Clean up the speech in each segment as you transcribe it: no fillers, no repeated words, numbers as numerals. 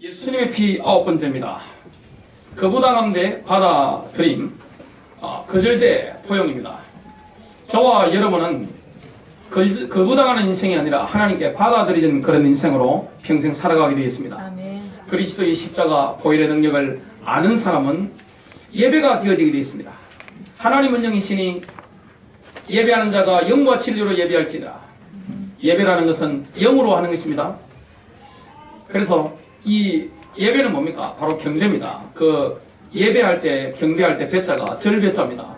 예수님의 피 9번째입니다. 거부당함 대 받아들임, 거절대 포용입니다. 저와 여러분은 거부당하는 인생이 아니라 하나님께 받아들이는 그런 인생으로 평생 살아가게 되어 있습니다. 아멘. 그리스도의 십자가 보혈의 능력을 아는 사람은 예배가 되어지게 되어 있습니다. 하나님은 영이시니 예배하는 자가 영과 진리로 예배할지니라. 예배라는 것은 영으로 하는 것입니다. 그래서 이 예배는 뭡니까? 바로 경배입니다. 그 예배할 때, 경배할 때 배자가 절배자입니다.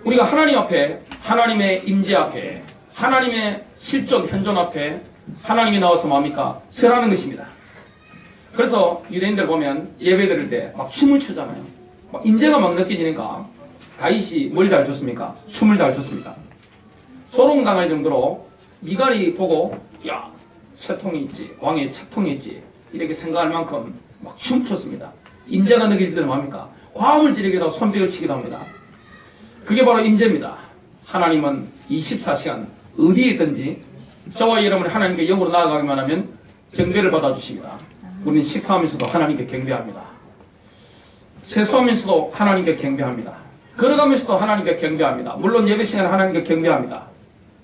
우리가 하나님 앞에, 하나님의 임재 앞에, 하나님의 실존, 현존 앞에 하나님이 나와서 뭡니까? 절하는 것입니다. 그래서 유대인들 보면 예배 드릴 때 막 춤을 추잖아요. 막 임재가 막 느껴지니까 다윗이 뭘 잘 췄습니까? 춤을 잘 췄습니다. 조롱당할 정도로 미갈이 보고 야, 채통이 있지, 왕의 채통이 있지 이렇게 생각할 만큼 막 춤췄습니다. 임재가 느껴질 때는 뭡니까? 화음을 지르기도 하고 손뼉을 치기도 합니다. 그게 바로 임재입니다. 하나님은 24시간 어디에 있든지 저와 여러분이 하나님께 영으로 나아가기만 하면 경배를 받아주십니다. 우리는 식사하면서도 하나님께 경배합니다. 세수하면서도 하나님께 경배합니다. 걸어가면서도 하나님께 경배합니다. 물론 예배 시간에 하나님께 경배합니다.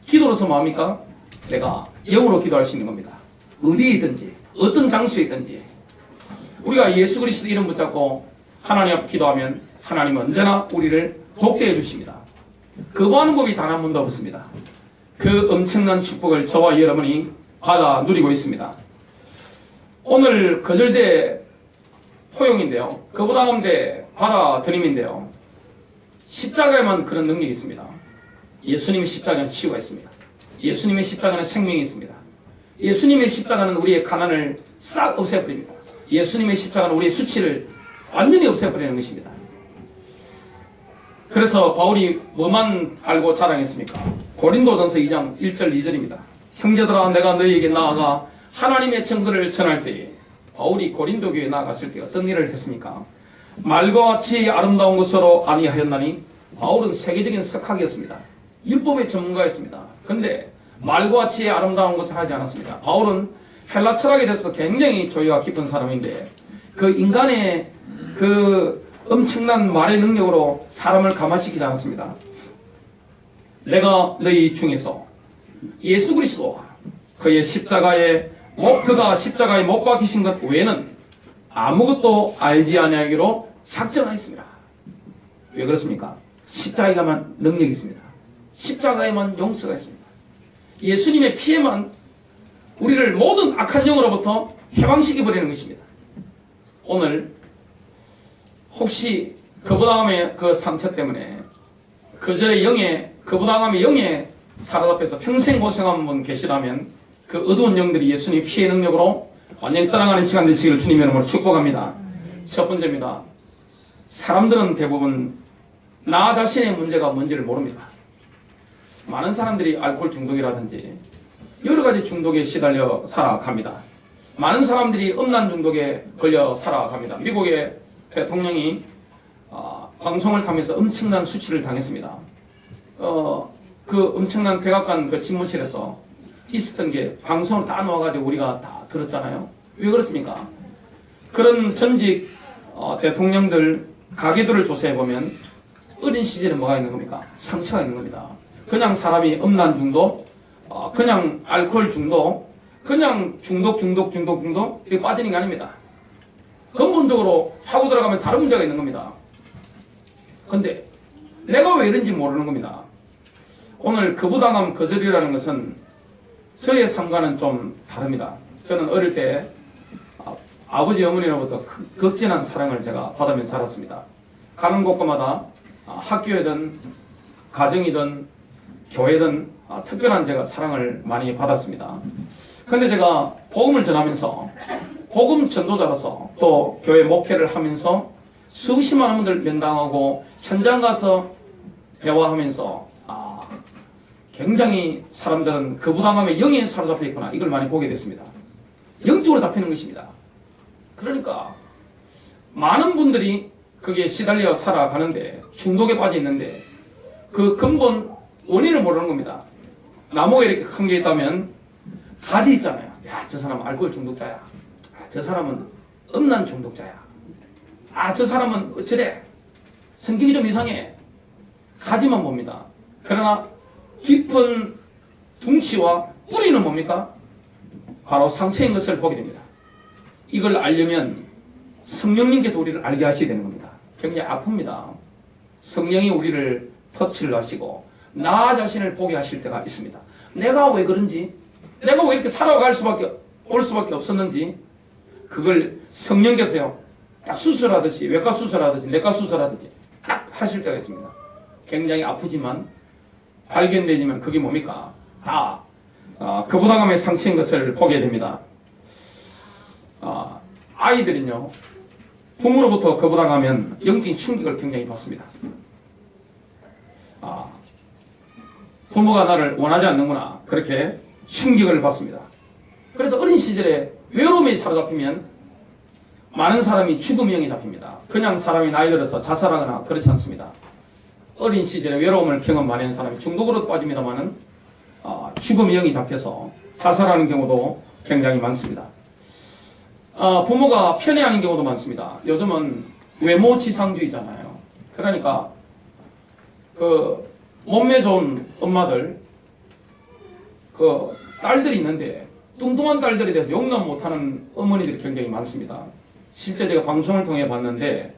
기도로서 뭡니까? 내가 영으로 기도할 수 있는 겁니다. 어디에 있든지 어떤 장소에 있든지 우리가 예수 그리스도 이름 붙잡고 하나님 앞에 기도하면 하나님은 언제나 우리를 돕게 해주십니다. 거부하는 법이 단 한 번도 없습니다. 그 엄청난 축복을 저와 여러분이 받아 누리고 있습니다. 오늘 거절대 포용인데요. 거부당함 대 받아들임인데요. 십자가에만 그런 능력이 있습니다. 예수님의 십자가는 치유가 있습니다. 예수님의 십자가는 생명이 있습니다. 예수님의 십자가는 우리의 가난을 싹 없애버립니다. 예수님의 십자가는 우리의 수치를 완전히 없애버리는 것입니다. 그래서 바울이 뭐만 알고 자랑했습니까? 고린도전서 2장 1절 2절입니다. 형제들아 내가 너희에게 나아가 하나님의 증거를 전할 때에 바울이 고린도 교회에 나아갔을 때 어떤 일을 했습니까? 말과 같이 아름다운 것으로 아니하였나니 바울은 세계적인 석학이었습니다. 율법의 전문가였습니다. 그런데 말과 같이 아름다운 것을 하지 않았습니다. 바울은 헬라 철학에 대해서 굉장히 조예가 깊은 사람인데 그 인간의 그 엄청난 말의 능력으로 사람을 감화시키지 않았습니다. 내가 너희 중에서 예수 그리스도와 그의 그가 십자가에 못 박히신 것 외에는 아무것도 알지 아니하기로 작정하였습니다. 왜 그렇습니까? 십자가에만 능력이 있습니다. 십자가에만 용서가 있습니다. 예수님의 피에만 우리를 모든 악한 영으로부터 해방시켜버리는 것입니다. 오늘 혹시 거부당함의 그 상처 때문에 거절의 영에 거부당함의 영에 사로잡혀서 평생 고생한 분 계시다면 그 어두운 영들이 예수님 피의 능력으로 완전히 떠나가는 시간 되시기를 주님의 이름으로 축복합니다. 첫 번째입니다. 사람들은 대부분 나 자신의 문제가 뭔지를 모릅니다. 많은 사람들이 알코올 중독이라든지 여러 가지 중독에 시달려 살아갑니다. 많은 사람들이 음란 중독에 걸려 살아갑니다. 미국의 대통령이 방송을 타면서 엄청난 수치를 당했습니다. 그 엄청난 백악관 그 집무실에서 있었던 게 방송을 다 놓아가지고 우리가 다 들었잖아요. 왜 그렇습니까? 그런 전직 대통령들 가계들을 조사해보면 어린 시절에 뭐가 있는 겁니까? 상처가 있는 겁니다. 그냥 사람이 음란 중독, 그냥 알코올 중독, 그냥 중독 이렇게 빠지는 게 아닙니다. 근본적으로 하고 들어가면 다른 문제가 있는 겁니다. 근데 내가 왜 이런지 모르는 겁니다. 오늘 거부당함 거절이라는 것은 저의 삶과는 좀 다릅니다. 저는 어릴 때 아버지 어머니로부터 극진한 사랑을 제가 받으면서 자랐습니다. 가는 곳마다 학교에든 가정이든 교회든 특별한 제가 사랑을 많이 받았습니다. 그런데 제가 복음을 전하면서 복음 전도자로서 또 교회 목회를 하면서 수십만 분들 면담하고 현장 가서 대화하면서 굉장히 사람들은 거부당함에 영에 사로잡혀 있구나 이걸 많이 보게 됐습니다. 영적으로 잡히는 것입니다. 그러니까 많은 분들이 거기에 시달려 살아가는데 중독에 빠져 있는데 그 근본 원인을 모르는 겁니다. 나무가 이렇게 큰 게 있다면 가지 있잖아요. 야, 저 사람은 알코올 중독자야. 저 사람은 음란 중독자야. 아, 저 사람은 어쩌래? 성격이 좀 이상해. 가지만 봅니다. 그러나 깊은 둥치와 뿌리는 뭡니까? 바로 상처인 것을 보게 됩니다. 이걸 알려면 성령님께서 우리를 알게 하셔야 되는 겁니다. 굉장히 아픕니다. 성령이 우리를 터치를 하시고 나 자신을 보게 하실 때가 있습니다. 내가 왜 그런지, 내가 왜 이렇게 살아갈 수밖에 올 수밖에 없었는지, 그걸 성령께서요 딱 수술하듯이, 외과 수술하듯이, 내과 수술하듯이 딱 하실 때가 있습니다. 굉장히 아프지만, 발견되지만 그게 뭡니까? 다 거부당함의 상처인 것을 보게 됩니다. 아이들은요, 부모로부터 거부당하면 영적인 충격을 굉장히 받습니다. 부모가 나를 원하지 않는구나, 그렇게 충격을 받습니다. 그래서 어린 시절에 외로움에 사로잡히면 많은 사람이 죽음의 영이 잡힙니다. 그냥 사람이 나이 들어서 자살하거나 그렇지 않습니다. 어린 시절에 외로움을 경험 많이 한 사람이 중독으로 빠집니다만은 죽음의 영이 잡혀서 자살하는 경우도 굉장히 많습니다. 부모가 편애하는 경우도 많습니다. 요즘은 외모지상주의잖아요. 그러니까 그 몸매 좋은 엄마들, 그 딸들이 있는데 뚱뚱한 딸들에 대해서 용납 못하는 어머니들이 굉장히 많습니다. 실제 제가 방송을 통해 봤는데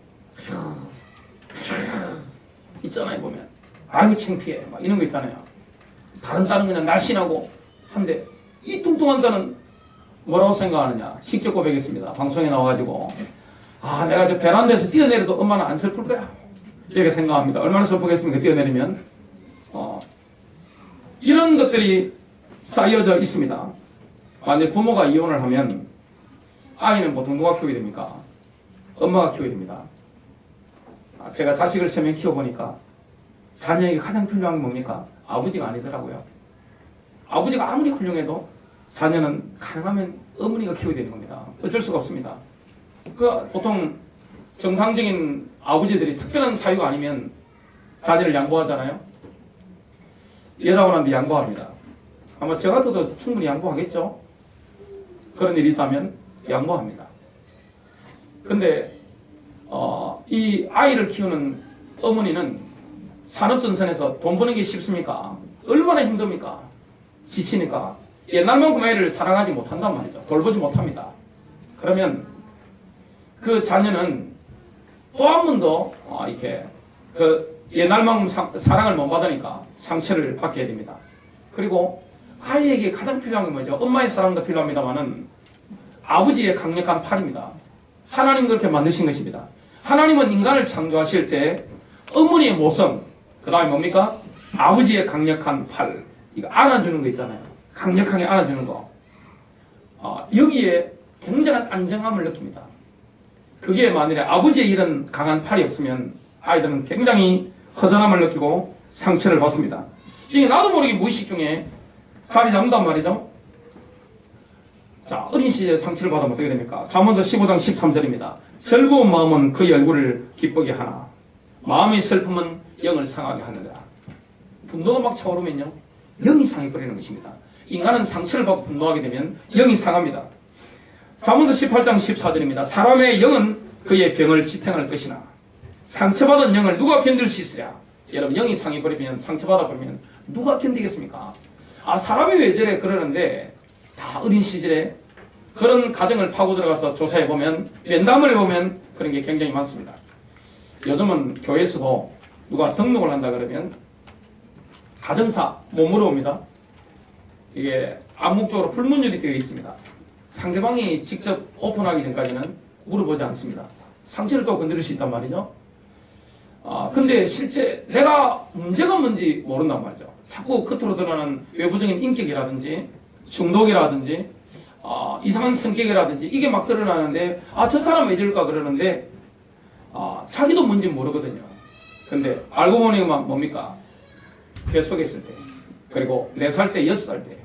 있잖아요, 보면 아유 창피해 막 이런 거 있잖아요. 다른 딸은 그냥 날씬하고 한데 이 뚱뚱한 딸은 뭐라고 생각하느냐, 직접 고백했습니다. 방송에 나와가지고 내가 저 베란다에서 뛰어내려도 엄마는 안 슬플 거야 이렇게 생각합니다. 얼마나 슬프겠습니까, 뛰어내리면. 이런 것들이 쌓여져 있습니다. 만약 부모가 이혼을 하면 아이는 보통 누가 키우게 됩니까? 엄마가 키우게 됩니다. 제가 자식을 3명 키워보니까 자녀에게 가장 필요한 게 뭡니까? 아버지가 아니더라고요. 아버지가 아무리 훌륭해도 자녀는 가능하면 어머니가 키워야 되는 겁니다. 어쩔 수가 없습니다. 보통 정상적인 아버지들이 특별한 사유가 아니면 자녀를 양보하잖아요. 여자분한테 양보합니다. 아마 저 같아도 충분히 양보하겠죠. 그런 일이 있다면 양보합니다. 근데 이 아이를 키우는 어머니는 산업전선에서 돈 버는 게 쉽습니까? 얼마나 힘듭니까? 지치니까 옛날만큼 애를 사랑하지 못한단 말이죠. 돌보지 못합니다. 그러면 그 자녀는 또 한 번 더 이렇게 그 옛날만큼 사랑을 못 받으니까 상처를 받게 됩니다. 그리고 아이에게 가장 필요한 게 뭐죠? 엄마의 사랑도 필요합니다만은 아버지의 강력한 팔입니다. 하나님 그렇게 만드신 것입니다. 하나님은 인간을 창조하실 때 어머니의 모성, 그 다음에 뭡니까? 아버지의 강력한 팔, 이거 안아주는 거 있잖아요. 강력하게 안아주는 거. 여기에 굉장한 안정감을 느낍니다. 그게 만일에 아버지의 이런 강한 팔이 없으면 아이들은 굉장히 허전함을 느끼고 상처를 받습니다. 이게 나도 모르게 무의식 중에 자리 잡는단 말이죠. 자, 어린 시절에 상처를 받으면 어떻게 됩니까? 잠언서 15장 13절입니다. 즐거운 마음은 그의 얼굴을 기쁘게 하나 마음의 슬픔은 영을 상하게 하느니라. 분노가 막 차오르면요, 영이 상해버리는 것입니다. 인간은 상처를 받고 분노하게 되면 영이 상합니다. 잠언서 18장 14절입니다. 사람의 영은 그의 병을 지탱할 것이나 상처받은 영을 누가 견딜 수 있으랴. 여러분, 영이 상해버리면, 상처받아버리면 누가 견디겠습니까? 사람이 왜 저래 그러는데 다 어린 시절에 그런 가정을 파고 들어가서 조사해보면, 면담을 해보면 그런 게 굉장히 많습니다. 요즘은 교회에서도 누가 등록을 한다 그러면 가정사 못 물어봅니다. 이게 암묵적으로 불문율이 되어 있습니다. 상대방이 직접 오픈하기 전까지는 물어보지 않습니다. 상처를 또 건드릴 수 있단 말이죠. 근데 실제 내가 문제가 뭔지 모른단 말이죠. 자꾸 겉으로 드러나는 외부적인 인격이라든지 중독이라든지 이상한 성격이라든지 이게 막 드러나는데 저 사람 왜 저럴까 그러는데 자기도 뭔지 모르거든요. 근데 알고 보니 뭡니까? 배 속에 있을 때, 그리고 4살 때, 6살 때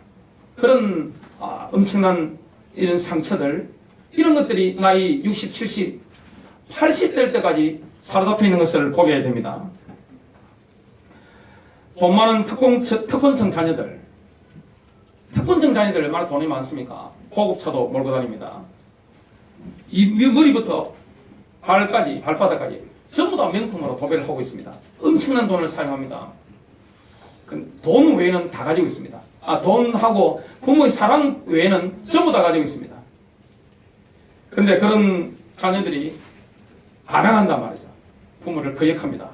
그런 엄청난 이런 상처들, 이런 것들이 나이 60, 70, 80 될 때까지 사로잡혀 있는 것을 보게 됩니다. 돈 많은 특권층 자녀들, 특권층 자녀들 얼마나 돈이 많습니까? 고급차도 몰고 다닙니다. 이 머리부터 발까지, 발바닥까지 전부 다 명품으로 도배를 하고 있습니다. 엄청난 돈을 사용합니다. 돈 외에는 다 가지고 있습니다. 돈하고 부모의 사랑 외에는 전부 다 가지고 있습니다. 그런데 그런 자녀들이 반항한단 말이죠. 부모를 거역합니다.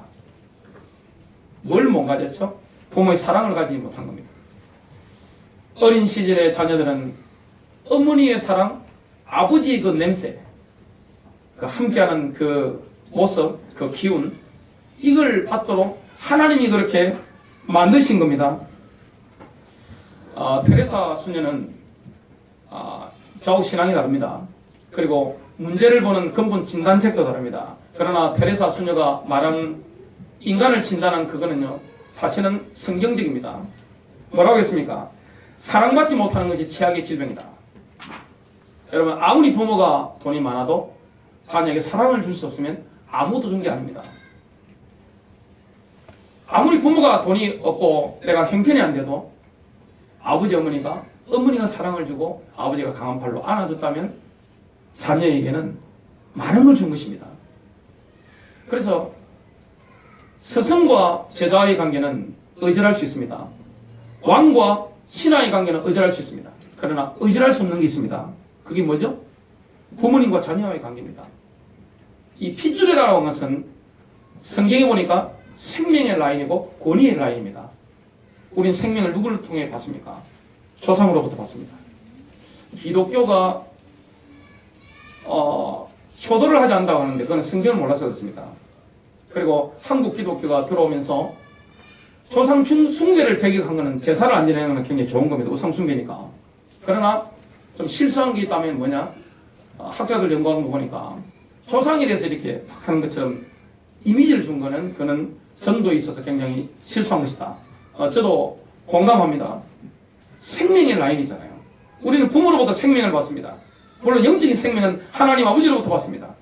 뭘 못 가졌죠? 부모의 사랑을 가지지 못한 겁니다. 어린 시절의 자녀들은 어머니의 사랑, 아버지의 그 냄새, 그 함께하는 그 모습, 그 기운, 이걸 받도록 하나님이 그렇게 만드신 겁니다. 테레사 수녀는 좌우 신앙이 다릅니다. 그리고 문제를 보는 근본 진단책도 다릅니다. 그러나 테레사 수녀가 말한 인간을 진단한 그거는요, 사실은 성경적입니다. 뭐라고 했습니까? 사랑받지 못하는 것이 최악의 질병이다. 여러분, 아무리 부모가 돈이 많아도 자녀에게 사랑을 줄 수 없으면 아무도 준 게 아닙니다. 아무리 부모가 돈이 없고 내가 형편이 안 돼도 아버지 어머니가 사랑을 주고 아버지가 강한 팔로 안아줬다면 자녀에게는 많은 걸 준 것입니다. 그래서 스승과 제자의 관계는 의절할 수 있습니다. 왕과 신하의 관계는 의절할 수 있습니다. 그러나 의절할 수 없는 게 있습니다. 그게 뭐죠? 부모님과 자녀와의 관계입니다. 이 핏줄이라고 하는 것은 성경에 보니까 생명의 라인이고 권위의 라인입니다. 우린 생명을 누구를 통해 받습니까? 조상으로부터 받습니다. 기독교가 효도를 하지 않는다고 하는데 그건 성경을 몰라서 그렇습니다. 그리고 한국 기독교가 들어오면서 조상 숭배를 배격한 것은 제사를 안 지내는 건 굉장히 좋은 겁니다. 우상 숭배니까. 그러나 좀 실수한 게 있다면 뭐냐? 학자들 연구하는 거 보니까 조상에 대해서 이렇게 하는 것처럼 이미지를 준 거는 그는 전도에 있어서 굉장히 실수한 것이다. 저도 공감합니다. 생명의 라인이잖아요. 우리는 부모로부터 생명을 받습니다. 물론 영적인 생명은 하나님 아버지로부터 받습니다.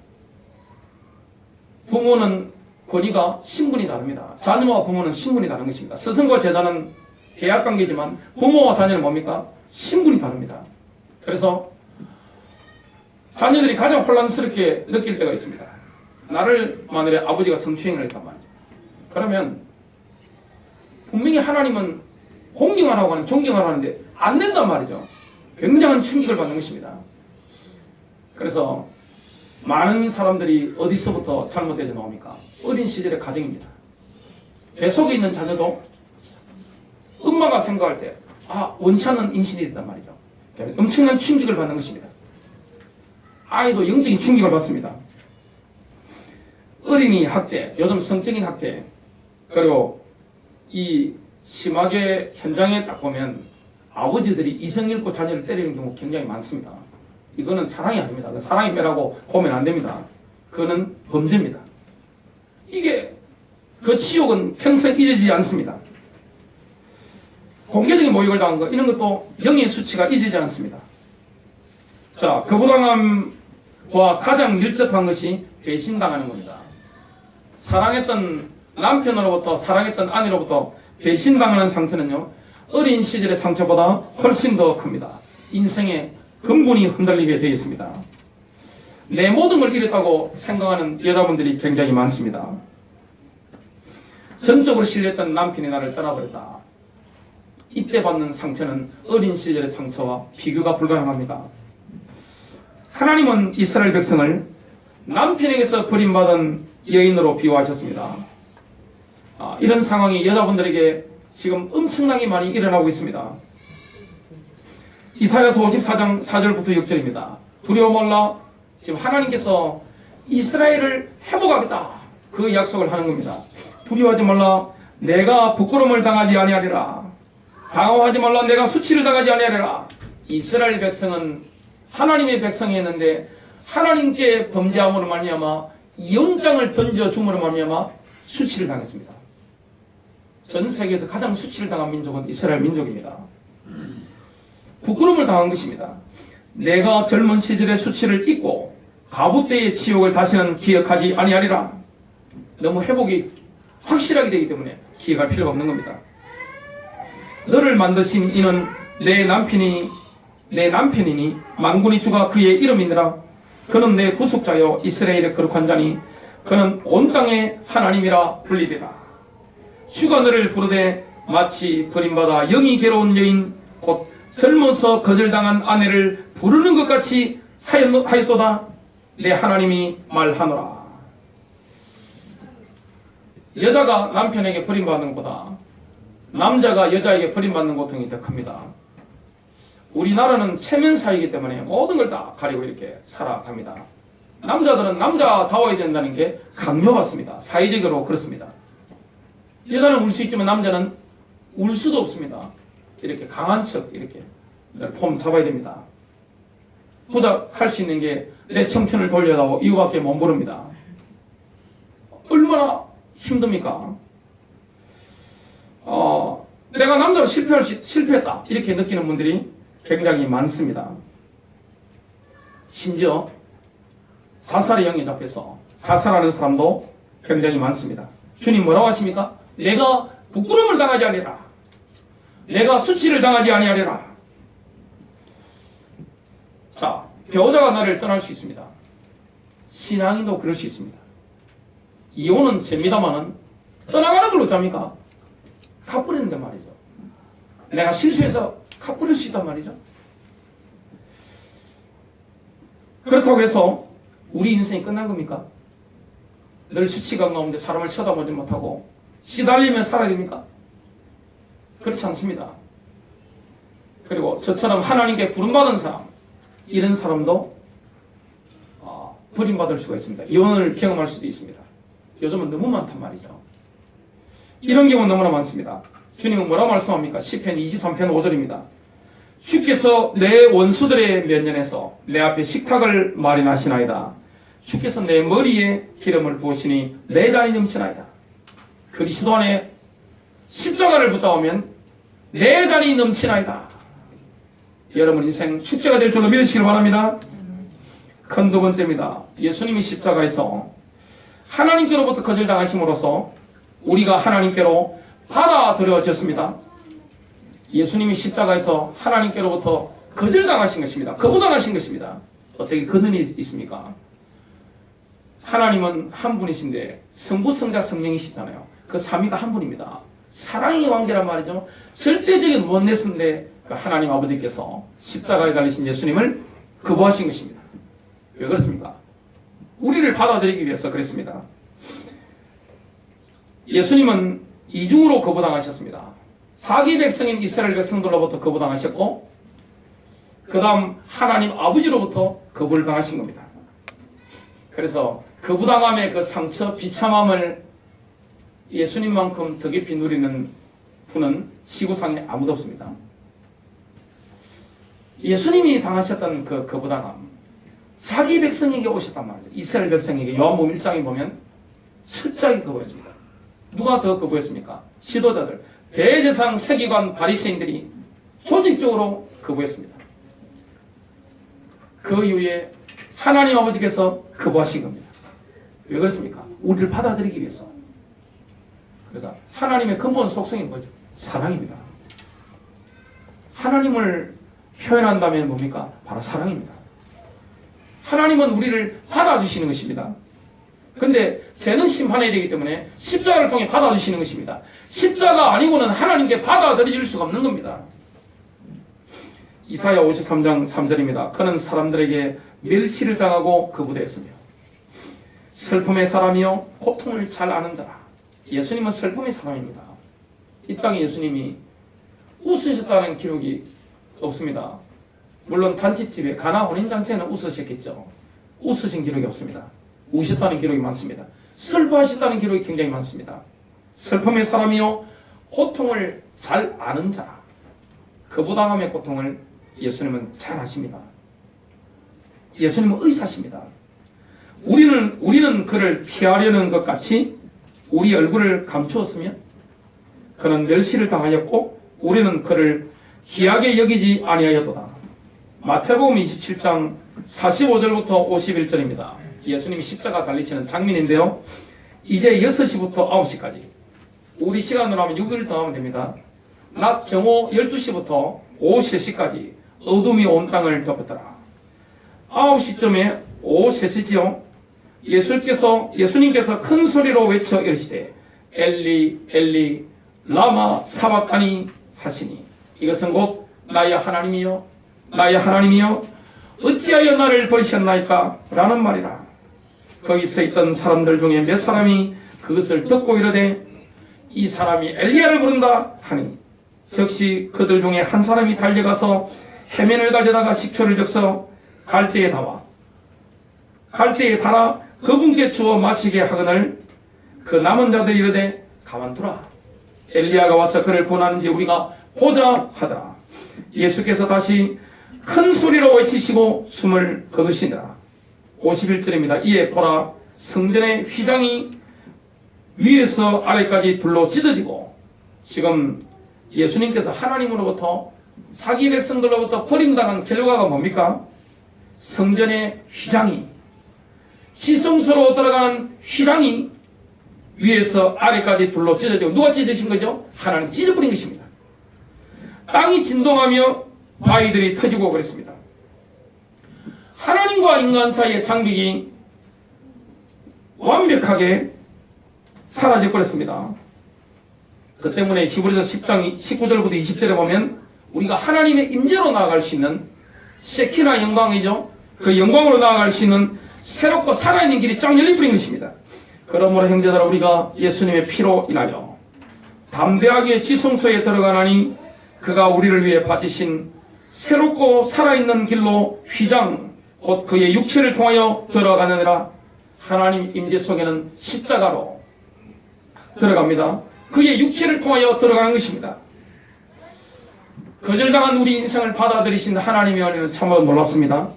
부모는 권위가 신분이 다릅니다. 자녀와 부모는 신분이 다른 것입니다. 스승과 제자는 계약관계지만 부모와 자녀는 뭡니까? 신분이 다릅니다. 그래서 자녀들이 가장 혼란스럽게 느낄 때가 있습니다. 나를 만일에 아버지가 성추행을 했단 말이죠. 그러면 분명히 하나님은 공경하라고 하는, 존경하라고 하는데 안 된단 말이죠. 굉장한 충격을 받는 것입니다. 그래서 많은 사람들이 어디서부터 잘못되어 나옵니까? 어린 시절의 가정입니다. 뱃속에 있는 자녀도 엄마가 생각할 때 원치 않는 임신이 됐단 말이죠. 엄청난 충격을 받는 것입니다. 아이도 영적인 충격을 받습니다. 어린이 학대, 요즘 성적인 학대, 그리고 이 심하게 현장에 딱 보면 아버지들이 이성 잃고 자녀를 때리는 경우 굉장히 많습니다. 이거는 사랑이 아닙니다. 사랑이 빼라고 보면 안 됩니다. 그거는 범죄입니다. 이게 그 치욕은 평생 잊어지지 않습니다. 공개적인 모욕을 당한 거, 이런 것도 영의 수치가 잊어지지 않습니다. 자, 거부당함과 가장 밀접한 것이 배신당하는 겁니다. 사랑했던 남편으로부터, 사랑했던 아내로부터 배신당하는 상처는요, 어린 시절의 상처보다 훨씬 더 큽니다. 인생의 근본이 흔들리게 되어 있습니다. 내 모든 걸 잃었다고 생각하는 여자분들이 굉장히 많습니다. 전적으로 신뢰했던 남편이 나를 떠나버렸다. 이때 받는 상처는 어린 시절의 상처와 비교가 불가능합니다. 하나님은 이스라엘 백성을 남편에게서 버림받은 여인으로 비유하셨습니다. 이런 상황이 여자분들에게 지금 엄청나게 많이 일어나고 있습니다. 이사야서 54장 4절부터 6절입니다. 두려워 말라. 지금 하나님께서 이스라엘을 회복하겠다, 그 약속을 하는 겁니다. 두려워하지 말라. 내가 부끄러움을 당하지 아니하리라. 당황하지 말라. 내가 수치를 당하지 아니하리라. 이스라엘 백성은 하나님의 백성이었는데 하나님께 범죄함으로 말미암아 영장을 던져줌으로 말미암아 수치를 당했습니다. 전 세계에서 가장 수치를 당한 민족은 이스라엘 민족입니다. 부끄러움을 당한 것입니다. 내가 젊은 시절의 수치를 잊고 가부 때의 치욕을 다시는 기억하지 아니하리라. 너무 회복이 확실하게 되기 때문에 기억할 필요가 없는 겁니다. 너를 만드신 이는 내 남편이니 만군의 주가 그의 이름이니라. 그는 내 구속자요 이스라엘의 거룩한 자니 그는 온 땅의 하나님이라 불리리라. 주가 너를 부르되 마치 버림받아 영이 괴로운 여인 곧 젊어서 거절당한 아내를 부르는 것 같이 하였도다. 내 하나님이 말하노라. 여자가 남편에게 버림받는 것보다 남자가 여자에게 버림받는 고통이 더 큽니다. 우리나라는 체면사이기 때문에 모든 걸 다 가리고 이렇게 살아갑니다. 남자들은 남자다워야 된다는 게 강요받습니다. 사회적으로 그렇습니다. 여자는 울 수 있지만 남자는 울 수도 없습니다. 이렇게 강한 척 이렇게 폼 잡아야 됩니다. 부탁할 수 있는 게 내 청춘을 돌려다오 이유밖에 못 모릅니다. 얼마나 힘듭니까? 내가 남자로 실패했다 이렇게 느끼는 분들이 굉장히 많습니다. 심지어 자살의 영에 잡혀서 자살하는 사람도 굉장히 많습니다. 주님 뭐라고 하십니까? 내가 부끄러움을 당하지 아니라 내가 수치를 당하지 아니하리라. 자, 배우자가 나를 떠날 수 있습니다. 신앙인도 그럴 수 있습니다. 이혼은 됩니다마는 떠나가는 걸로 잡니까? 갚으려는데 말이죠. 내가 실수해서 갚을 수 있단 말이죠. 그렇다고 해서 우리 인생이 끝난 겁니까? 늘 수치감 가운데 사람을 쳐다보지 못하고 시달리며 살아야 됩니까? 그렇지 않습니다. 그리고 저처럼 하나님께 부름받은 사람, 이런 사람도 버림받을 수가 있습니다. 이혼을 경험할 수도 있습니다. 요즘은 너무 많단 말이죠. 이런 경우는 너무나 많습니다. 주님은 뭐라고 말씀합니까? 시편 23편 5절입니다. 주께서 내 원수들의 면전에서 내 앞에 식탁을 마련하시나이다. 주께서 내 머리에 기름을 부으시니 내 잔이 넘치나이다. 그리스도 안에 십자가를 붙잡으면 내 잔이 넘치나이다. 여러분 인생 축제가 될 줄로 믿으시길 바랍니다. 큰 두 번째입니다. 예수님이 십자가에서 하나님께로부터 거절당하심으로써 우리가 하나님께로 받아들여졌습니다. 예수님이 십자가에서 하나님께로부터 거절당하신 것입니다. 거부당하신 것입니다. 어떻게 그늘이 있습니까? 하나님은 한 분이신데 성부, 성자, 성령이시잖아요. 그 삼위가 한 분입니다. 사랑의 관계란 말이죠. 절대적인 원내스인데 그 하나님 아버지께서 십자가에 달리신 예수님을 거부하신 것입니다. 왜 그렇습니까? 우리를 받아들이기 위해서 그랬습니다. 예수님은 이중으로 거부당하셨습니다. 자기 백성인 이스라엘 백성들로부터 거부당하셨고 그 다음 하나님 아버지로부터 거부를 당하신 겁니다. 그래서 거부당함의 그 상처, 비참함을 예수님만큼 더 깊이 누리는 분은 지구상에 아무도 없습니다. 예수님이 당하셨던 그 거부당함, 자기 백성에게 오셨단 말이죠. 이스라엘 백성에게 요한복음 1장에 보면 철저하게 거부했습니다. 누가 더 거부했습니까? 지도자들, 대제사장 서기관 바리새인들이 조직적으로 거부했습니다. 그 이후에 하나님 아버지께서 거부하신 겁니다. 왜 그렇습니까? 우리를 받아들이기 위해서. 그래서 하나님의 근본 속성이 뭐죠? 사랑입니다. 하나님을 표현한다면 뭡니까? 바로 사랑입니다. 하나님은 우리를 받아주시는 것입니다. 근데 죄는 심판해야 되기 때문에 십자가를 통해 받아주시는 것입니다. 십자가 아니고는 하나님께 받아들여질 수가 없는 겁니다. 이사야 53장 3절입니다. 그는 사람들에게 멸시를 당하고 거부되었으며 슬픔의 사람이요 고통을 잘 아는 자라. 예수님은 슬픔의 사람입니다. 이 땅에 예수님이 웃으셨다는 기록이 없습니다. 물론 잔치집에 가나 혼인잔치에는 웃으셨겠죠. 웃으신 기록이 없습니다. 우셨다는 기록이 많습니다. 슬퍼하셨다는 기록이 굉장히 많습니다. 슬픔의 사람이요 고통을 잘 아는 자라. 거부당함의 고통을 예수님은 잘 아십니다. 예수님은 의사십니다. 우리는 그를 피하려는 것 같이 우리 얼굴을 감추었으면 그는 멸시를 당하였고 우리는 그를 귀하게 여기지 아니하였도다. 마태복음 27장 45절부터 51절입니다. 예수님이 십자가 달리시는 장면인데요. 이제 6시부터 9시까지 우리 시간으로 하면 6일 더 하면 됩니다. 낮 정오 12시부터 오후 3시까지 어둠이 온 땅을 덮었더라. 9시쯤에 오셋이지요. 예수님께서 큰 소리로 외쳐 이르시되 엘리 엘리 라마 사박다니 하시니 이것은 곧 나의 하나님이여 나의 하나님이여 어찌하여 나를 버리셨나이까 라는 말이라. 거기 서 있던 사람들 중에 몇 사람이 그것을 듣고 이르되 이 사람이 엘리야를 부른다 하니 즉시 그들 중에 한 사람이 달려가서 해면을 가져다가 식초를 적서 갈대에 달아 그분께 주어 마시게 하거늘 그 남은 자들이 이르되 가만두라 엘리야가 와서 그를 구원하는지 우리가 보자 하더라. 예수께서 다시 큰 소리로 외치시고 숨을 거두시니라. 51절입니다. 이에 보라 성전의 휘장이 위에서 아래까지 불로 찢어지고, 지금 예수님께서 하나님으로부터 자기 백성들로부터 버림당한 결과가 뭡니까? 성전의 휘장이, 지성소로 들어가는 휘장이 위에서 아래까지 불로 찢어지고, 누가 찢어진 거죠? 하나님 찢어버린 것입니다. 땅이 진동하며 바위들이 터지고 그랬습니다. 하나님과 인간 사이의 장벽이 완벽하게 사라져 버렸습니다. 그 때문에 히브리서 10장 19절부터 20절에 보면 우리가 하나님의 임재로 나아갈 수 있는 세키나 영광이죠. 그 영광으로 나아갈 수 있는 새롭고 살아있는 길이 쫙 열려버린 것입니다. 그러므로 형제들아, 우리가 예수님의 피로 인하여 담대하게 지성소에 들어가나니 그가 우리를 위해 바치신 새롭고 살아있는 길로 휘장 곧 그의 육체를 통하여 들어가느니라. 하나님 임재 속에는 십자가로 들어갑니다. 그의 육체를 통하여 들어가는 것입니다. 거절당한 우리 인생을 받아들이신 하나님의 은혜는 참으로 놀랍습니다.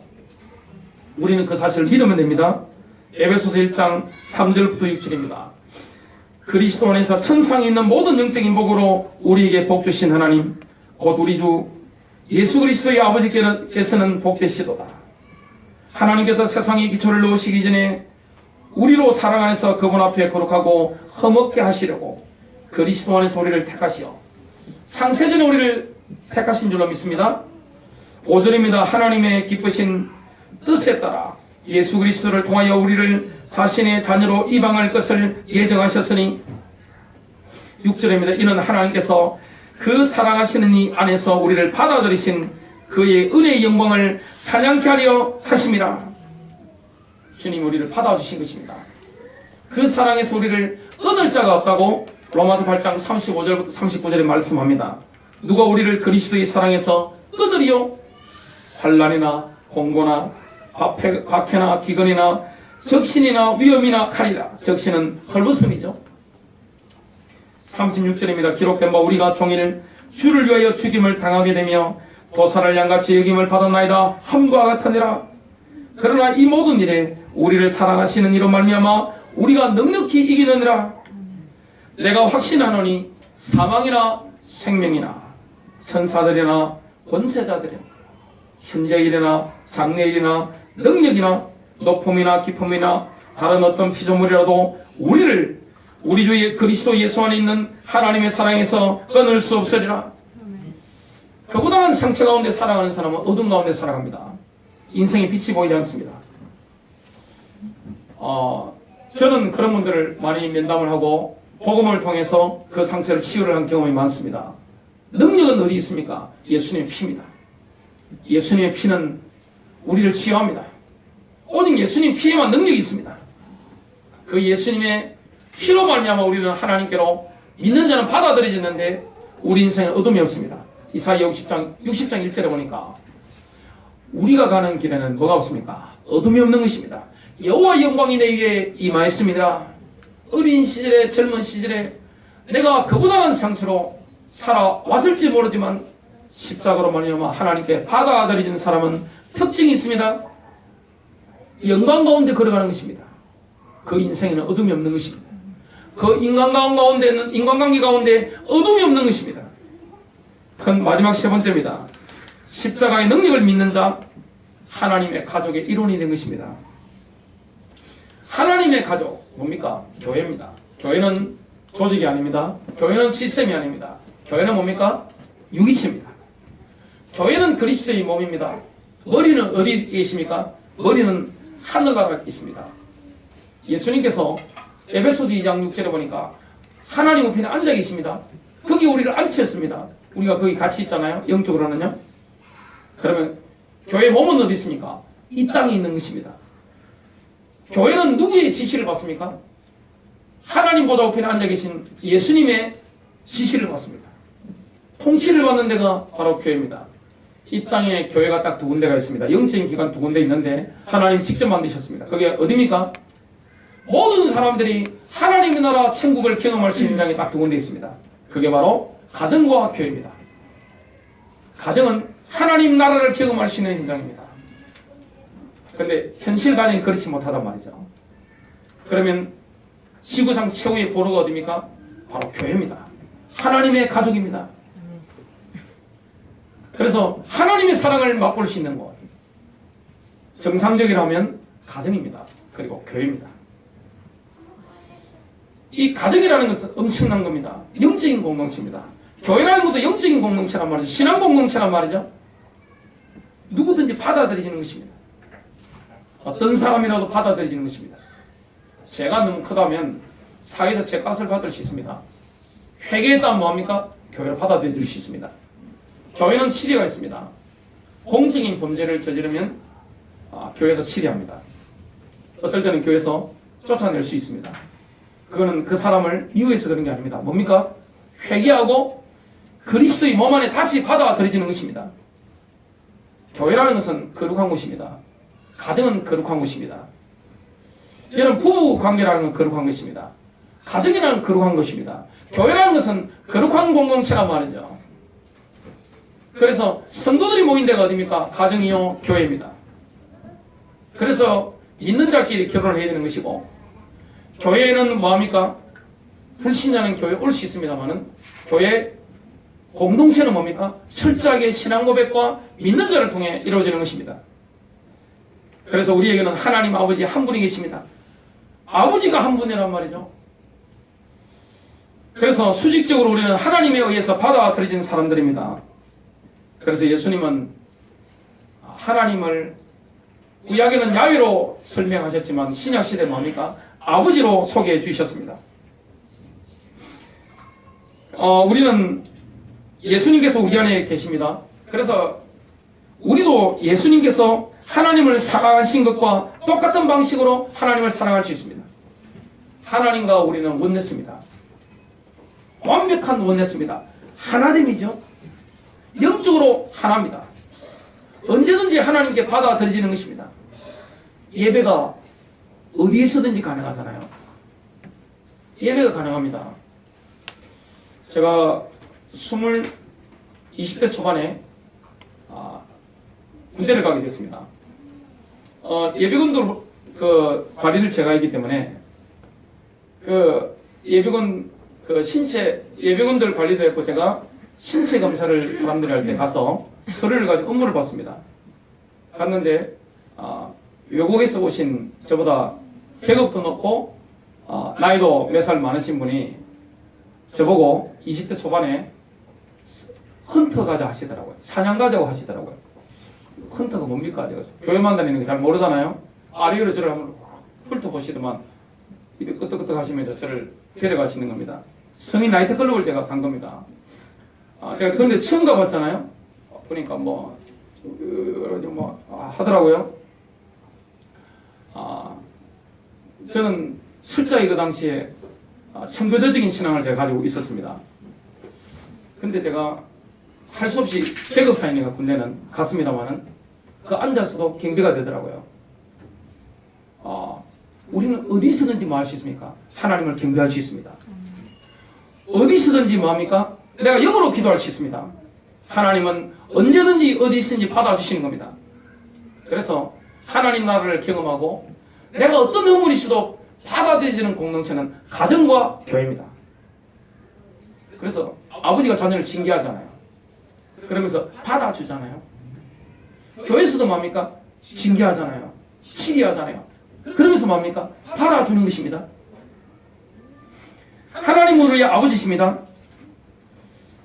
우리는 그 사실을 믿으면 됩니다. 에베소서 1장 3절부터 6절입니다. 그리스도 안에서 천상에 있는 모든 영적인 복으로 우리에게 복 주신 하나님 곧 우리 주 예수 그리스도의 아버지께서는 복되시도다. 하나님께서 세상의 기초를 놓으시기 전에 우리로 사랑 안에서 그분 앞에 거룩하고 흠없게 하시려고 그리스도 안에서 우리를 택하시어 창세전에 우리를 택하신 줄로 믿습니다. 5절입니다. 하나님의 기쁘신 뜻에 따라 예수 그리스도를 통하여 우리를 자신의 자녀로 입양할 것을 예정하셨으니 6절입니다. 이는 하나님께서 그 사랑하시는 이 안에서 우리를 받아들이신 그의 은혜의 영광을 찬양케 하려 하심이라. 주님이 우리를 받아주신 것입니다. 그 사랑에서 우리를 끊을 자가 없다고 로마서 8장 35절부터 39절에 말씀합니다. 누가 우리를 그리스도의 사랑에서 끊으리요? 환난이나 공고나 박해나 기근이나 적신이나 위험이나 칼이라. 적신은 헐벗음이죠. 36절입니다. 기록된 바 우리가 종일 주를 위하여 죽임을 당하게 되며 도살을 양같이 여김을 받았나이다 함과 같으니라. 그러나 이 모든 일에 우리를 사랑하시는 이로 말미암아 우리가 넉넉히 이기느니라. 내가 확신하노니 사망이나 생명이나 천사들이나 권세자들이나 현재일이나 장래일이나 능력이나 높음이나 깊음이나 다른 어떤 피조물이라도 우리를 우리 주 그리스도 예수 안에 있는 하나님의 사랑에서 끊을 수 없으리라. 그보다는 상처 가운데 살아가는 사람은 어둠 가운데 살아갑니다. 인생에 빛이 보이지 않습니다. 저는 그런 분들을 많이 면담을 하고 복음을 통해서 그 상처를 치유를 한 경험이 많습니다. 능력은 어디 있습니까? 예수님의 피입니다. 예수님의 피는 우리를 치유합니다. 오직 예수님 피에만 능력이 있습니다. 그 예수님의 피로 말미암아 우리는 하나님께로 믿는 자는 받아들여지는데 우리 인생에 어둠이 없습니다. 이사야 60장 1절에 보니까 우리가 가는 길에는 뭐가 없습니까? 어둠이 없는 것입니다. 여호와 영광이 내 위에 임하였습니다. 어린 시절에 젊은 시절에 내가 그보다는 상처로 살아왔을지 모르지만 십자가로 말미암아 하나님께 받아들여진 사람은 특징이 있습니다. 영광 가운데 걸어가는 것입니다. 그 인생에는 어둠이 없는 것입니다. 그 인간관계 가운데 어둠이 없는 것입니다. 마지막 세 번째입니다. 십자가의 능력을 믿는 자, 하나님의 가족의 일원이 된 것입니다. 하나님의 가족, 뭡니까? 교회입니다. 교회는 조직이 아닙니다. 교회는 시스템이 아닙니다. 교회는 뭡니까? 유기체입니다. 교회는 그리스도의 몸입니다. 머리는 어디에 있습니까? 머리는 하늘나라가 있습니다. 예수님께서 에베소서 2장 6절에 보니까 하나님 우편에 앉아 계십니다. 거기 우리를 앉혔습니다. 우리가 거기 같이 있잖아요. 영적으로는요. 그러면 교회 몸은 어디 있습니까? 이 땅에 있는 것입니다. 교회는 누구의 지시를 받습니까? 하나님 보좌 우편에 앉아 계신 예수님의 지시를 받습니다. 통치를 받는 데가 바로 교회입니다. 이 땅에 교회가 딱 두 군데가 있습니다. 영적인 기관 두 군데 있는데 하나님 직접 만드셨습니다. 그게 어디입니까? 모든 사람들이 하나님의 나라 천국을 경험할 수 있는 장이 딱 두 군데 있습니다. 그게 바로 가정과 교회입니다. 가정은 하나님 나라를 경험할 수 있는 현장입니다. 그런데 현실 가정이 그렇지 못하단 말이죠. 그러면 지구상 최후의 보루가 어디입니까? 바로 교회입니다. 하나님의 가족입니다. 그래서 하나님의 사랑을 맛볼 수 있는 곳, 정상적이라면 가정입니다. 그리고 교회입니다. 이 가정이라는 것은 엄청난 겁니다. 영적인 공동체입니다. 교회라는 것도 영적인 공동체란 말이죠. 신앙 공동체란 말이죠. 누구든지 받아들이는 것입니다. 어떤 사람이라도 받아들이는 것입니다. 죄가 너무 크다면 사회에서 죄값을 받을 수 있습니다. 회개했다면 뭐합니까? 교회를 받아들일 수 있습니다. 교회는 치리가 있습니다. 공적인 범죄를 저지르면 교회에서 치리합니다. 어떨 때는 교회에서 쫓아낼 수 있습니다. 그거는 그 사람을 미워해서 그런 게 아닙니다. 뭡니까? 회개하고 그리스도의 몸 안에 다시 받아들여지는 것입니다. 교회라는 것은 거룩한 곳입니다. 가정은 거룩한 곳입니다. 여러분, 부부 관계라는 건 거룩한 것입니다. 가정이라는 건 거룩한 것입니다. 교회라는 것은 거룩한 공동체란 말이죠. 그래서 성도들이 모인 데가 어디입니까? 가정이요, 교회입니다. 그래서 믿는 자끼리 결혼을 해야 되는 것이고, 교회에는 뭐합니까? 불신자는 교회에 올 수 있습니다만은, 교회 공동체는 뭡니까? 철저하게 신앙 고백과 믿는 자를 통해 이루어지는 것입니다. 그래서 우리에게는 하나님 아버지 한 분이 계십니다. 아버지가 한 분이란 말이죠. 그래서 수직적으로 우리는 하나님에 의해서 받아들여진 사람들입니다. 그래서 예수님은 하나님을 구약에는 야훼로 설명하셨지만 신약시대는 뭡니까? 아버지로 소개해 주셨습니다. 우리는 예수님께서 우리 안에 계십니다. 그래서 우리도 예수님께서 하나님을 사랑하신 것과 똑같은 방식으로 하나님을 사랑할 수 있습니다. 하나님과 우리는 원냈습니다. 완벽한 원냈습니다. 하나됨이죠. 영적으로 하나입니다. 언제든지 하나님께 받아들여지는 것입니다. 예배가 어디에서든지 가능하잖아요. 예배가 가능합니다. 제가 20대 초반에 군대를 가게 됐습니다. 예비군들 그 관리를 제가 했기 때문에 그 예비군 예비군들 관리도 했고 제가 신체 검사를 사람들이 할 때 가서 서류를 가지고 업무를 봤습니다. 갔는데 외국에서 오신 저보다 계급도 높고 나이도 몇 살 많으신 분이 저보고 20대 초반에 헌터 가자 하시더라고요. 사냥 가자고 하시더라고요. 헌터가 뭡니까? 제가 교회만 다니는 거 잘 모르잖아요. 아래로 저를 한번 훑어보시더만 이렇게 끄떡끄떡 하시면서 저를 데려가시는 겁니다. 성인 나이트 클럽을 제가 간 겁니다. 제가 근데 처음 가봤잖아요. 보니까 하더라고요. 저는 철저히 그 당시에 청교도적인 신앙을 제가 가지고 있었습니다. 근데 제가 할 수 없이 계급사이니까 군대는 갔습니다만은 그 앉아서도 경비가 되더라고요. 우리는 어디서든지 뭐 할 수 있습니까? 하나님을 경배할 수 있습니다. 어디서든지 뭐합니까? 내가 영어로 기도할 수 있습니다. 하나님은 언제든지 어디서든지 받아주시는 겁니다. 그래서 하나님 나라를 경험하고 내가 어떤 허물이 있어도 받아들여지는 공동체는 가정과 교회입니다. 그래서 아버지가 자녀를 징계하잖아요. 그러면서 받아주잖아요. 교회에서도 뭡니까? 징계하잖아요. 치리하잖아요. 그러면서 뭡니까? 받아주는 것입니다. 하나님 우리의 아버지십니다.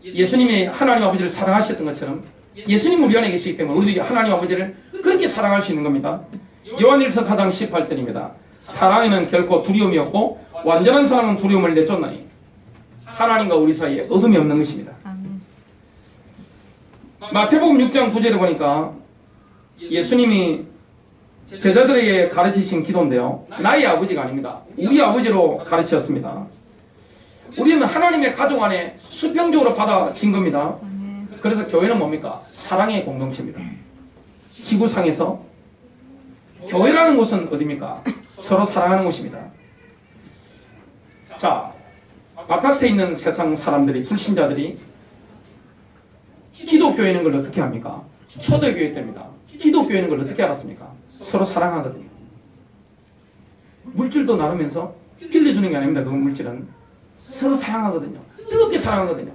예수님이 하나님 아버지를 사랑하셨던 것처럼 예수님 우리 안에 계시기 때문에 우리도 하나님 아버지를 그렇게 사랑할 수 있는 겁니다. 요한일서 4장 18절입니다. 사랑에는 결코 두려움이 없고 완전한 사랑은 두려움을 내쫓나니 하나님과 우리 사이에 어둠이 없는 것입니다. 마태복음 6장 9절에 보니까 예수님이 제자들에게 가르치신 기도인데요. 나의 아버지가 아닙니다. 우리 아버지로 가르치셨습니다. 우리는 하나님의 가족 안에 수평적으로 받아진 겁니다. 그래서 교회는 뭡니까? 사랑의 공동체입니다. 지구상에서 교회라는 곳은 어디입니까? 서로 사랑하는 곳입니다. 자, 바깥에 있는 세상 사람들이, 불신자들이 기독교회는 걸 어떻게 합니까? 초대교회 때입니다. 기독교회는 걸 어떻게 알았습니까? 서로 사랑하거든요. 물질도 나누면서 빌려주는 게 아닙니다. 그 물질은 서로 사랑하거든요. 뜨겁게 사랑하거든요.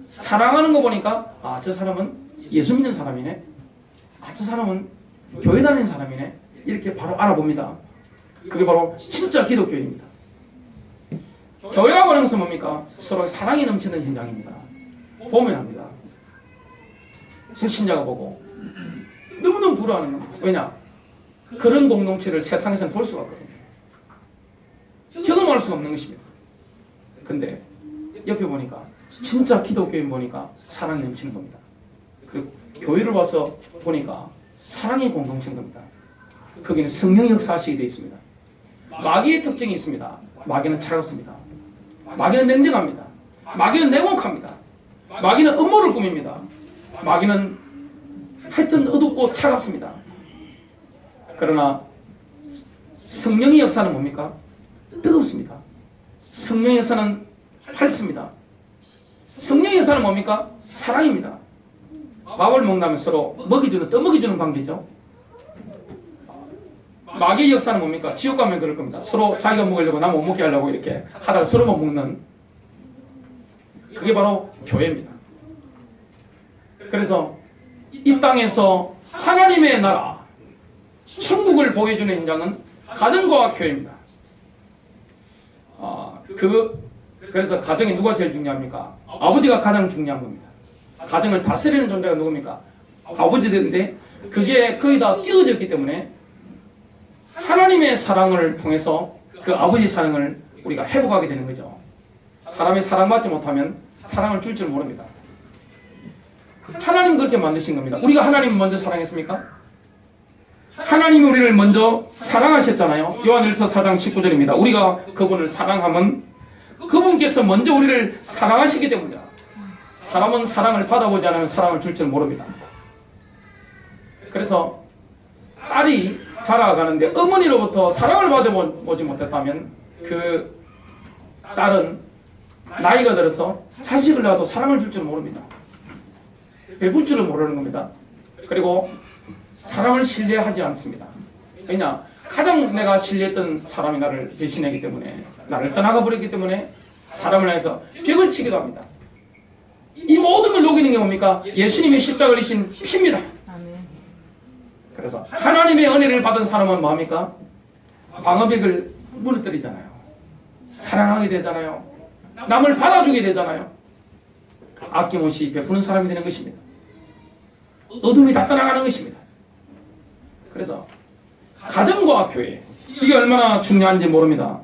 사랑하는 거 보니까 저 사람은 예수 믿는 사람이네. 저 사람은 교회 다니는 사람이네. 이렇게 바로 알아봅니다. 그게 바로 진짜 기독교인입니다. 교회라고 하는 것은 뭡니까? 서로 사랑이 넘치는 현장입니다. 보면 합니다. 불신자가 보고 너무너무 불안한 겁니다. 왜냐? 그런 공동체를 세상에서는 볼 수가 없거든요. 경험할 수가 없는 것입니다. 근데 옆에 보니까 진짜 기독교인 보니까 사랑이 넘치는 겁니다. 그리고 교회를 와서 보니까 사랑의 공동체인 겁니다. 거기는 성령 역사하시게 되어 있습니다. 마귀의 특징이 있습니다. 마귀는 차갑습니다. 마귀는 냉정합니다. 마귀는 냉혹합니다. 마귀는 음모를 꾸밉니다. 마귀는 하여튼 어둡고 차갑습니다. 그러나 성령의 역사는 뭡니까? 뜨겁습니다. 성령의 역사는 밝습니다. 성령의 역사는 뭡니까? 사랑입니다. 밥을 먹는다면 서로 먹이주는, 떠먹이주는 관계죠. 마귀의 역사는 뭡니까? 지옥 가면 그럴 겁니다. 서로 자기가 먹으려고 나 못 먹게 하려고 이렇게 하다가 서로 못 먹는, 그게 바로 교회입니다. 그래서 이 땅에서 하나님의 나라, 천국을 보여주는 현장은 가정과 교회입니다. 그래서 가정이 누가 제일 중요합니까? 아버지가 가장 중요한 겁니다. 가정을 다스리는 존재가 누굽니까? 아버지들인데 그게 거의 다 끼워져 있기 때문에 하나님의 사랑을 통해서 그 아버지 사랑을 우리가 회복하게 되는 거죠. 사람이 사랑받지 못하면 사랑을 줄 줄 모릅니다. 하나님 그렇게 만드신 겁니다. 우리가 하나님을 먼저 사랑했습니까? 하나님이 우리를 먼저 사랑하셨잖아요. 요한일서 4장 19절입니다. 우리가 그분을 사랑하면 그분께서 먼저 우리를 사랑하시기 때문이다. 사람은 사랑을 받아보지 않으면 사랑을 줄 줄 모릅니다. 그래서 딸이 자라가는데 어머니로부터 사랑을 받아보지 못했다면 그 딸은 나이가 들어서 자식을 낳아도 사랑을 줄 줄 모릅니다. 베풀 줄을 모르는 겁니다. 그리고 사랑을 신뢰하지 않습니다. 왜냐? 가장 내가 신뢰했던 사람이 나를 배신하기 때문에, 나를 떠나가 버렸기 때문에 사람을 향해서 벽을 치기도 합니다. 이 모든 걸 녹이는 게 뭡니까? 예수님이 십자가를 지신 피입니다. 그래서 하나님의 은혜를 받은 사람은 뭐합니까? 방어벽을 무너뜨리잖아요. 사랑하게 되잖아요. 남을 받아주게 되잖아요. 아낌없이 베푸는 사람이 되는 것입니다. 어둠이 다 떠나가는 것입니다. 그래서 가정과 교회, 이게 얼마나 중요한지 모릅니다.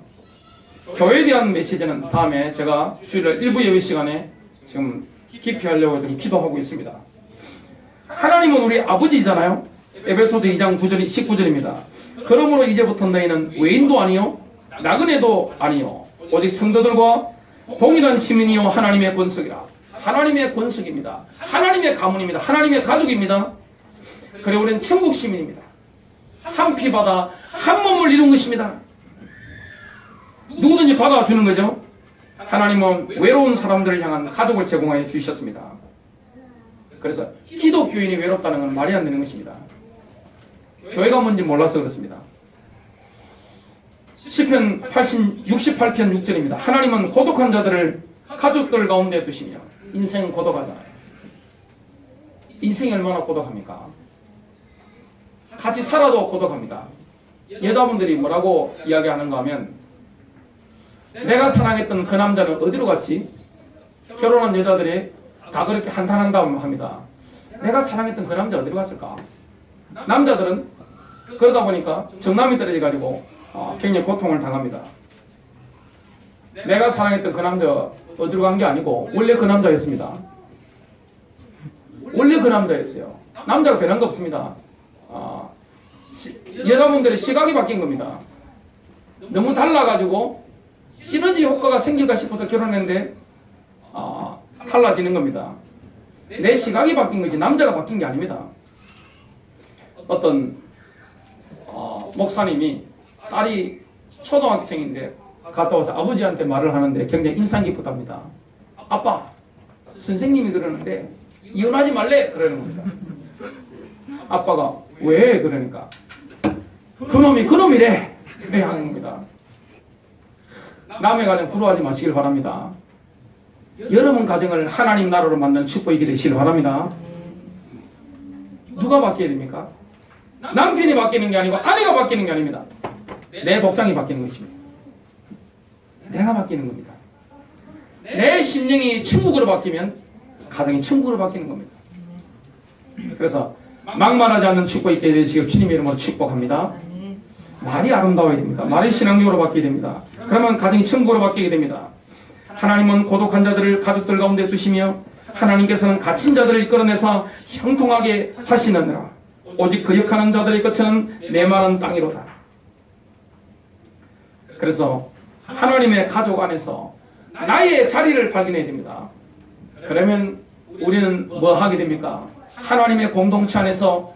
교회에 대한 메시지는 다음에 제가 주일날 일부 예배 시간에 지금 깊이 하려고 좀 기도하고 있습니다. 하나님은 우리 아버지잖아요. 에베소서 2장 9절, 19절입니다. 그러므로 이제부터 너희는 외인도 아니요 나그네도 아니요 오직 성도들과 동일한 시민이요 하나님의 권속이라. 하나님의 권속입니다. 하나님의 가문입니다. 하나님의 가족입니다. 그리고 우리는 천국 시민입니다. 한 피 받아 한 몸을 이룬 것입니다. 누구든지 받아주는 거죠. 하나님은 외로운 사람들을 향한 가족을 제공해 주셨습니다. 그래서 기독교인이 외롭다는 건 말이 안 되는 것입니다. 교회가 뭔지 몰라서 그렇습니다. 시편 68편 6절입니다. 하나님은 고독한 자들을 가족들 가운데 두시며, 인생은 고독하잖아요. 인생이 얼마나 고독합니까? 같이 살아도 고독합니다. 여자분들이 뭐라고 이야기하는가 하면, 내가 사랑했던 그 남자는 어디로 갔지? 결혼한 여자들이 다 그렇게 한탄한다고 합니다. 내가 사랑했던 그 남자 어디로 갔을까? 남자들은 그러다 보니까 정남이 떨어져가지고 굉장히 고통을 당합니다. 내가 사랑했던 그 남자 어디로 간 게 아니고 원래 그 남자였습니다. 원래 그 남자였어요. 남자가 변한 거 없습니다. 여자분들의 시각이 바뀐 겁니다. 너무 달라가지고 시너지 효과가 생길까 싶어서 결혼했는데 달라지는 겁니다. 내 시각이 바뀐 거지 남자가 바뀐 게 아닙니다. 어떤 목사님이 딸이 초등학생인데 갔다 와서 아버지한테 말을 하는데 굉장히 인상 깊었답니다. 아빠, 선생님이 그러는데 이혼하지 말래 그러는 겁니다. 아빠가 왜 그러니까 그놈이래 이래 하는 겁니다. 남의 가정 부러워하지 마시길 바랍니다. 여러분 가정을 하나님 나라로 만든 축복이 되시길 바랍니다. 누가 바뀌어야 됩니까? 남편이 바뀌는 게 아니고 아내가 바뀌는 게 아닙니다. 내 복장이 바뀌는 것입니다. 내가 바뀌는 겁니다. 내 심령이 천국으로 바뀌면 가정이 천국으로 바뀌는 겁니다. 그래서 막말하지 않는 축복 있게 되시길 주님의 이름으로 축복합니다. 말이 아름다워야 됩니다. 말이 신앙적으로 바뀌게 됩니다. 그러면 가정이 천국으로 바뀌게 됩니다. 하나님은 고독한 자들을 가족들 가운데 두시며 하나님께서는 갇힌 자들을 이끌어내서 형통하게 하시느니라. 오직 거역하는 자들의 끝은 메마른 땅이로다. 그래서 하나님의 가족 안에서 나의 자리를 발견해야 됩니다. 그러면 우리는 뭐 하게 됩니까? 하나님의 공동체 안에서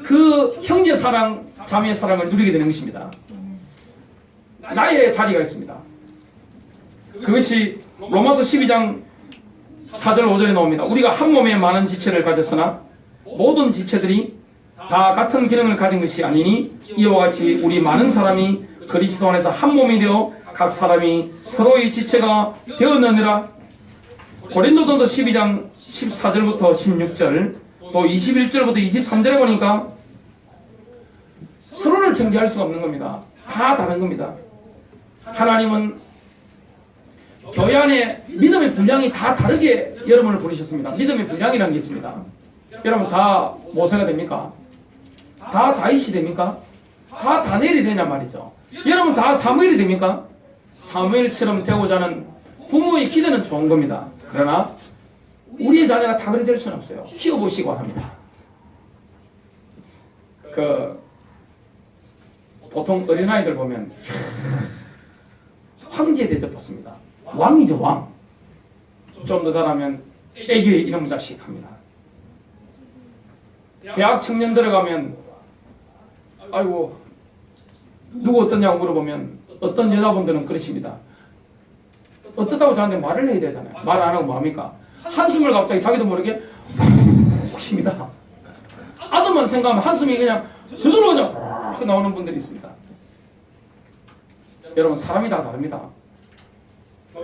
그 형제 사랑, 자매 사랑을 누리게 되는 것입니다. 나의 자리가 있습니다. 그것이 로마서 12장 4절 5절에 나옵니다. 우리가 한 몸에 많은 지체를 가졌으나 모든 지체들이 다 같은 기능을 가진 것이 아니니 이와 같이 우리 많은 사람이 그리스도 안에서 한 몸이 되어 각 사람이 서로의 지체가 되었느니라. 고린도전서 12장 14절부터 16절 또 21절부터 23절에 보니까 서로를 정죄할 수가 없는 겁니다. 다 다른 겁니다. 하나님은 교회 안에 믿음의 분량이 다 다르게 여러분을 부르셨습니다. 믿음의 분량이라는 게 있습니다. 여러분 다 모세가 됩니까? 다 다윗이 됩니까? 다 다니엘이 되냐 말이죠. 여러분 다 사무엘이 됩니까? 사무엘처럼 되고자 하는 부모의 기대는 좋은 겁니다. 그러나 우리의 자녀가 다 그리 될 수는 없어요. 키워보시고 합니다. 보통 어린아이들 보면 황제에 대접받습니다. 왕이죠, 왕. 좀 더 잘하면 애교의 이놈 자식 합니다. 대학 청년 들어가면 아이고 누구 어떠냐고 물어보면 어떤 여자분들은 그러십니다. 어떻다고 저한테 말을 해야 되잖아요. 말 안 하고 뭐합니까? 한숨을 갑자기 자기도 모르게 훅 쉽니다. 아들만 생각하면 한숨이 그냥 저절로 그냥 훅 나오는 분들이 있습니다. 여러분 사람이 다 다릅니다.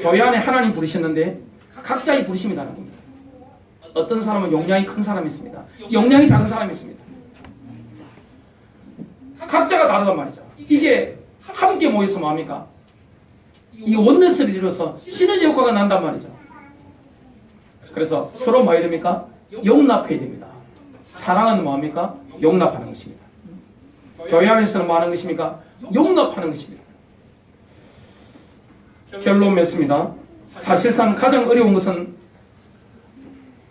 교회 안에 하나님 부르셨는데 각자의 부르심이 다른 겁니다. 어떤 사람은 용량이 큰 사람이 있습니다. 용량이 작은 사람이 있습니다. 각자가 다르단 말이죠. 이게 함께 모여서 뭐합니까? 이 원네스를 이루어서 시너지 효과가 난단 말이죠. 그래서 서로 뭐 해야 됩니까? 용납해야 됩니다. 사랑은 뭐합니까? 용납하는 것입니다. 교회 안에서는 뭐 하는 것입니까? 용납하는 것입니다. 결론 맺습니다. 사실상 가장 어려운 것은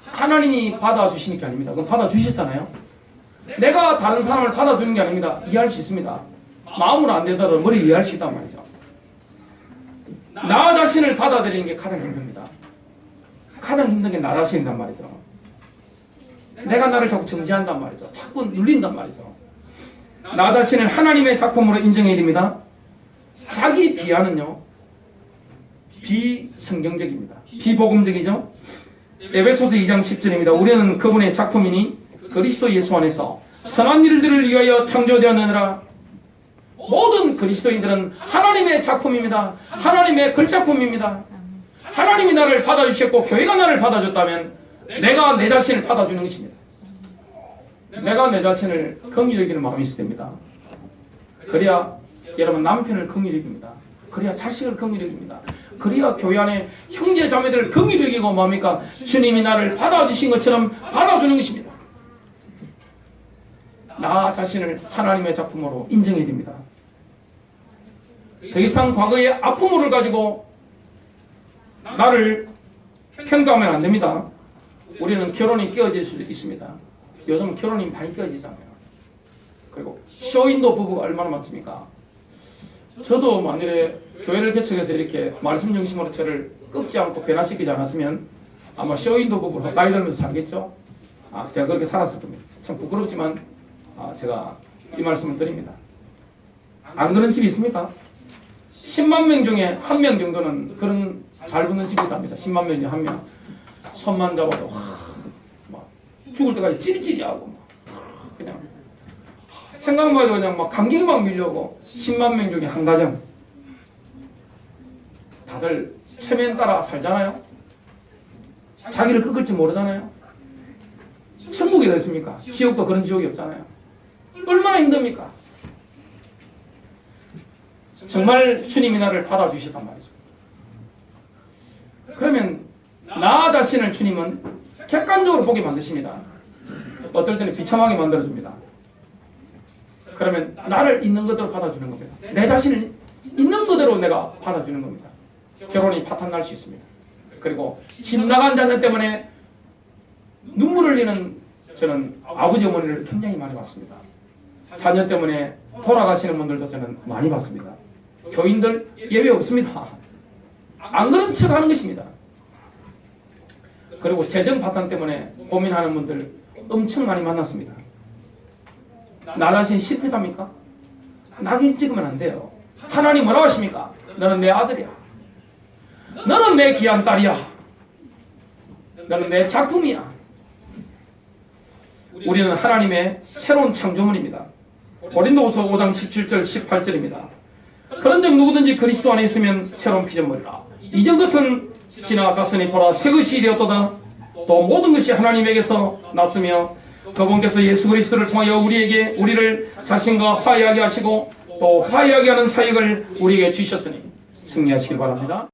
하나님이 받아주시는 게 아닙니다. 그건 받아주셨잖아요. 내가 다른 사람을 받아주는 게 아닙니다. 이해할 수 있습니다. 마음으로 안 되더라도 머리로 이해할 수 있단 말이죠. 나 자신을 받아들이는 게 가장 힘듭니다. 가장 힘든 게 나 자신이란 말이죠. 내가 나를 자꾸 정지한단 말이죠. 자꾸 눌린단 말이죠. 나 자신을 하나님의 작품으로 인정해야 됩니다. 자기 비하는요 비성경적입니다. 비복음적이죠. 에베소서 2장 10절입니다. 우리는 그분의 작품이니 그리스도 예수 안에서 선한 일들을 위하여 창조되었느니라. 모든 그리스도인들은 하나님의 작품입니다. 하나님의 글작품입니다. 하나님이 나를 받아주셨고 교회가 나를 받아줬다면 내가 내 자신을 받아주는 것입니다. 내가 내 자신을 긍휼히 여기는 마음이 있어야 됩니다. 그래야 여러분 남편을 긍휼히 여깁니다. 그래야 자식을 긍휼히 여깁니다. 그래야 교회 안에 형제 자매들을 긍휼히 여기고 뭡니까? 주님이 나를 받아주신 것처럼 받아주는 것입니다. 나 자신을 하나님의 작품으로 인정해야 됩니다. 더 이상 과거의 아픔을 가지고 나를 평가하면 안 됩니다. 우리는 결혼이 깨어질 수도 있습니다. 요즘 결혼이 많이 깨어지잖아요. 그리고 쇼윈도 부부가 얼마나 많습니까? 저도 만일에 교회를 개척해서 이렇게 말씀 중심으로 저를 꺾지 않고 변화시키지 않았으면 아마 쇼윈도 부부로 나이 들면서 살겠죠? 제가 그렇게 살았을 겁니다. 참 부끄럽지만 제가 이 말씀을 드립니다. 안 그런 집이 있습니까? 10만 명 중에 1명 정도는 그런 잘 붙는 집이 있답니다. 10만 명 중에 1명. 손만 잡아도 막 죽을 때까지 찌릿찌릿하고 그냥 생각만 해도 그냥 막 감격이 막 밀려오고 10만 명 중에 한 가정. 다들 체면 따라 살잖아요. 자기를 꺾을지 모르잖아요. 천국이 됐습니까? 지옥도 그런 지옥이 없잖아요. 얼마나 힘듭니까? 정말 주님이 나를 받아주셨단 말이죠. 그러면 나 자신을 주님은 객관적으로 보게 만드십니다. 어떨 때는 비참하게 만들어줍니다. 그러면 나를 있는 그대로 받아주는 겁니다. 내 자신을 있는 그대로 내가 받아주는 겁니다. 결혼이 파탄 날 수 있습니다. 그리고 집 나간 자녀 때문에 눈물을 흘리는 저는 아버지 어머니를 굉장히 많이 봤습니다. 자녀 때문에 돌아가시는 분들도 저는 많이 봤습니다. 교인들 예외 없습니다. 안 그런 척 하는 것입니다. 그리고 재정 파탄 때문에 고민하는 분들 엄청 많이 만났습니다. 나 자신 실패자입니까? 낙인 찍으면 안 돼요. 하나님 뭐라고 하십니까? 너는 내 아들이야. 너는 내 귀한 딸이야. 너는 내 작품이야. 우리는 하나님의 새로운 창조물입니다. 고린도후서 5장 17절 18절입니다. 그런즉 누구든지 그리스도 안에 있으면 새로운 피조물이라. 이전 것은 지나갔으니 보라 새 것이 되었도다. 또 모든 것이 하나님에게서 났으며 그분께서 예수 그리스도를 통하여 우리를 자신과 화해하게 하시고 또 화해하게 하는 사역을 우리에게 주셨으니 승리하시길 바랍니다.